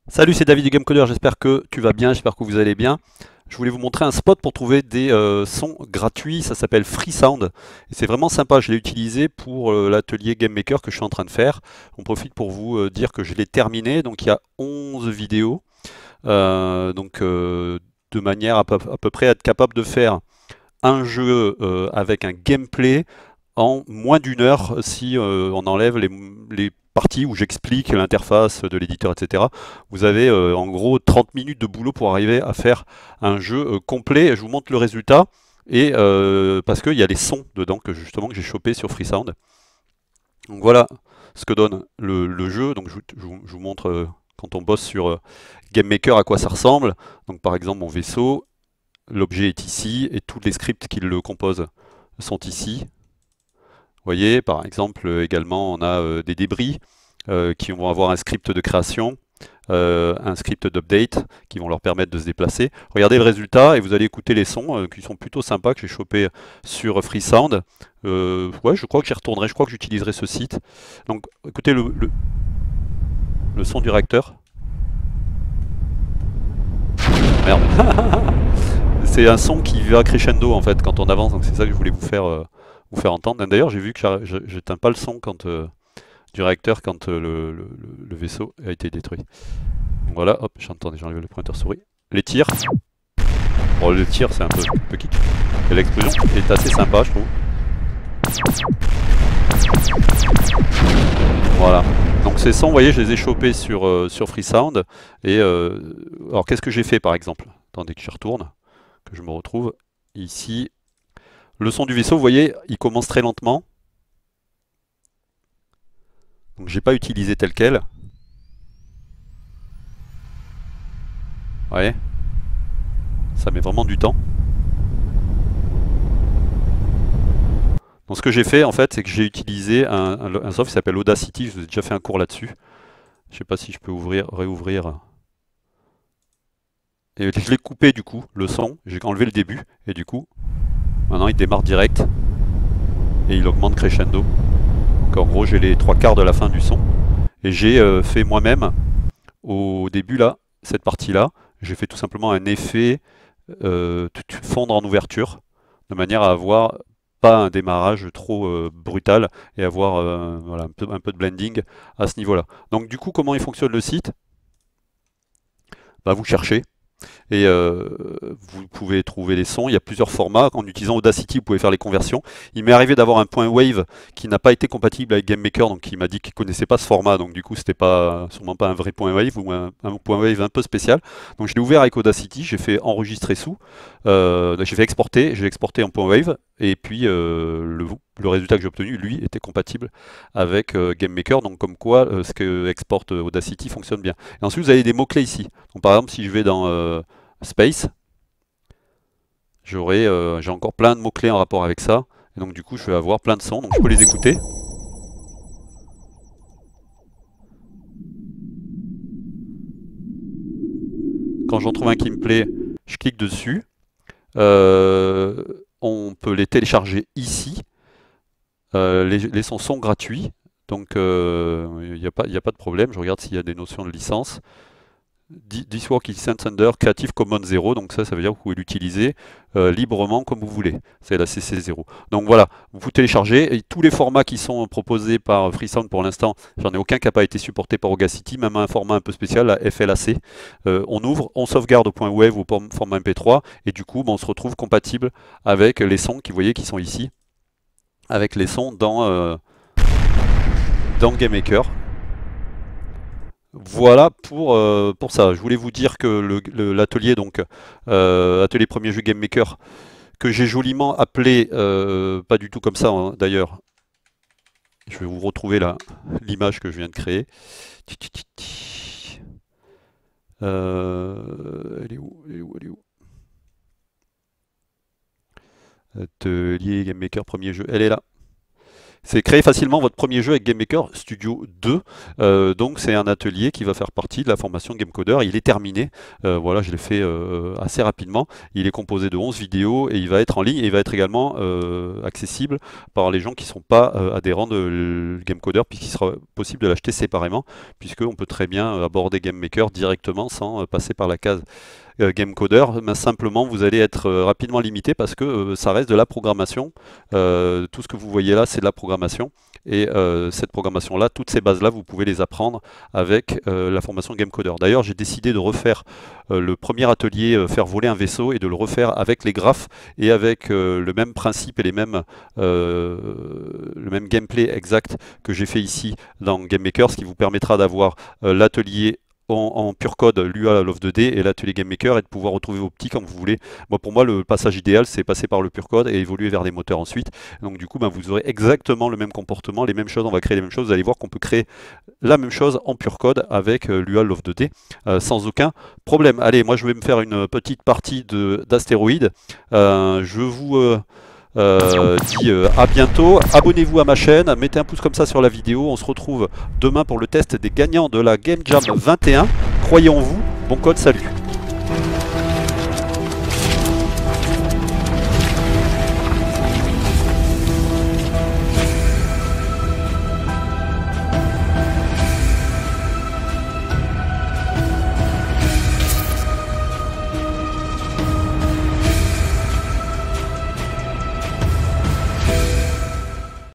Salut, c'est David du Gamecoder, j'espère que tu vas bien, j'espère que vous allez bien. Je voulais vous montrer un spot pour trouver des sons gratuits, ça s'appelle Freesound. Et c'est vraiment sympa, je l'ai utilisé pour l'atelier Game Maker que je suis en train de faire. On profite pour vous dire que je l'ai terminé, donc il y a 11 vidéos, de manière à peu près à être capable de faire un jeu avec un gameplay en moins d'une heure si on enlève les parties où j'explique l'interface de l'éditeur, etc. Vous avez en gros 30 minutes de boulot pour arriver à faire un jeu complet. Je vous montre le résultat. Et parce qu'il y a les sons dedans que justement que j'ai chopé sur Freesound. Donc voilà ce que donne le jeu. Donc je vous montre quand on bosse sur Game Maker à quoi ça ressemble. Donc par exemple mon vaisseau, l'objet est ici et tous les scripts qui le composent sont ici. Vous voyez, par exemple, également, on a des débris qui vont avoir un script de création, un script d'update qui vont leur permettre de se déplacer. Regardez le résultat et vous allez écouter les sons qui sont plutôt sympas que j'ai chopé sur Freesound. Ouais, je crois que j'y retournerai, je crois que j'utiliserai ce site. Donc, écoutez le son du réacteur. Merde. C'est un son qui va crescendo en fait quand on avance, donc c'est ça que je voulais vous faire entendre. D'ailleurs, j'ai vu que j'éteins pas le son du réacteur quand le vaisseau a été détruit. Donc voilà, hop, j'entendais, j'enlève le pointeur souris. Les tirs. Bon, le tir, c'est un peu kitsch. Et l'explosion est assez sympa, je trouve. Voilà. Donc ces sons, vous voyez, je les ai chopés sur Freesound. Et alors, qu'est-ce que j'ai fait par exemple? Attendez que j'y retourne, que je me retrouve ici. Le son du vaisseau, vous voyez, il commence très lentement. Donc j'ai pas utilisé tel quel. Vous voyez, ça met vraiment du temps. Donc ce que j'ai fait en fait, c'est que j'ai utilisé un soft qui s'appelle Audacity, je vous ai déjà fait un cours là-dessus. Je sais pas si je peux réouvrir. Et je l'ai coupé du coup, le son, j'ai enlevé le début, et du coup, maintenant il démarre direct, et il augmente crescendo. Donc en gros j'ai les trois quarts de la fin du son. Et j'ai fait moi-même, au début là, cette partie-là, j'ai fait tout simplement un effet fondre en ouverture, de manière à avoir pas un démarrage trop brutal et avoir voilà, un peu de blending à ce niveau-là. Donc du coup, comment il fonctionne le site? Bah, vous cherchez et vous pouvez trouver les sons. Il y a plusieurs formats. En utilisant Audacity, vous pouvez faire les conversions. Il m'est arrivé d'avoir un point Wave qui n'a pas été compatible avec GameMaker, donc il m'a dit qu'il ne connaissait pas ce format, donc du coup c'était pas sûrement pas un vrai point Wave ou un point Wave un peu spécial. Donc je l'ai ouvert avec Audacity, j'ai fait enregistrer sous, j'ai fait exporter, j'ai exporté en point Wave, et puis le résultat que j'ai obtenu, lui, était compatible avec GameMaker, donc comme quoi ce que exporte Audacity fonctionne bien. Et ensuite vous avez des mots-clés ici. Donc par exemple si je vais dans Space, j'ai encore plein de mots-clés en rapport avec ça. Et donc du coup, je vais avoir plein de sons, donc je peux les écouter. Quand j'en trouve un qui me plaît, je clique dessus. Euh, on peut les télécharger ici. Les sons sont gratuits, donc il n'y a pas de problème. Je regarde s'il y a des notions de licence. This work is licensed under Creative Commons 0, donc ça veut dire que vous pouvez l'utiliser librement comme vous voulez. C'est la CC0. Donc voilà, vous téléchargez et tous les formats qui sont proposés par Freesound pour l'instant, j'en ai aucun qui n'a pas été supporté par Audacity, même un format un peu spécial, la FLAC. On ouvre, on sauvegarde au point .wav ou au format MP3 et du coup, on se retrouve compatible avec les sons qui, vous voyez, qui sont ici, avec les sons dans GameMaker. Voilà pour ça. Je voulais vous dire que l'atelier, donc atelier premier jeu Game Maker, que j'ai joliment appelé, pas du tout comme ça hein, d'ailleurs. Je vais vous retrouver là l'image que je viens de créer. Elle est où? Elle est où? Elle est où? Atelier Game Maker premier jeu. Elle est là. C'est créer facilement votre premier jeu avec GameMaker Studio 2. Donc c'est un atelier qui va faire partie de la formation GameCoder. Il est terminé. Voilà, je l'ai fait assez rapidement. Il est composé de 11 vidéos et il va être en ligne et il va être également accessible par les gens qui ne sont pas adhérents de GameCoder, puisqu'il sera possible de l'acheter séparément, puisqu'on peut très bien aborder GameMaker directement sans passer par la case GameCoder, mais simplement vous allez être rapidement limité parce que ça reste de la programmation. Tout ce que vous voyez là, c'est de la programmation. Et cette programmation-là, toutes ces bases-là, vous pouvez les apprendre avec la formation GameCoder. D'ailleurs, j'ai décidé de refaire le premier atelier, faire voler un vaisseau, et de le refaire avec les graphes et avec le même principe et le même gameplay exact que j'ai fait ici dans GameMaker, ce qui vous permettra d'avoir l'atelier en pur code Lua Love 2D et l'atelier GameMaker, et de pouvoir retrouver vos petits comme vous voulez. Moi, pour moi, le passage idéal, c'est passer par le pur code et évoluer vers des moteurs ensuite. Donc du coup, vous aurez exactement le même comportement, les mêmes choses, on va créer les mêmes choses. Vous allez voir qu'on peut créer la même chose en pur code avec Lua Love 2D sans aucun problème. Allez, moi je vais me faire une petite partie d'astéroïdes. Je vous dis à bientôt, abonnez-vous à ma chaîne, mettez un pouce comme ça sur la vidéo, on se retrouve demain pour le test des gagnants de la Game Jam 21, croyez en vous, bon code, salut.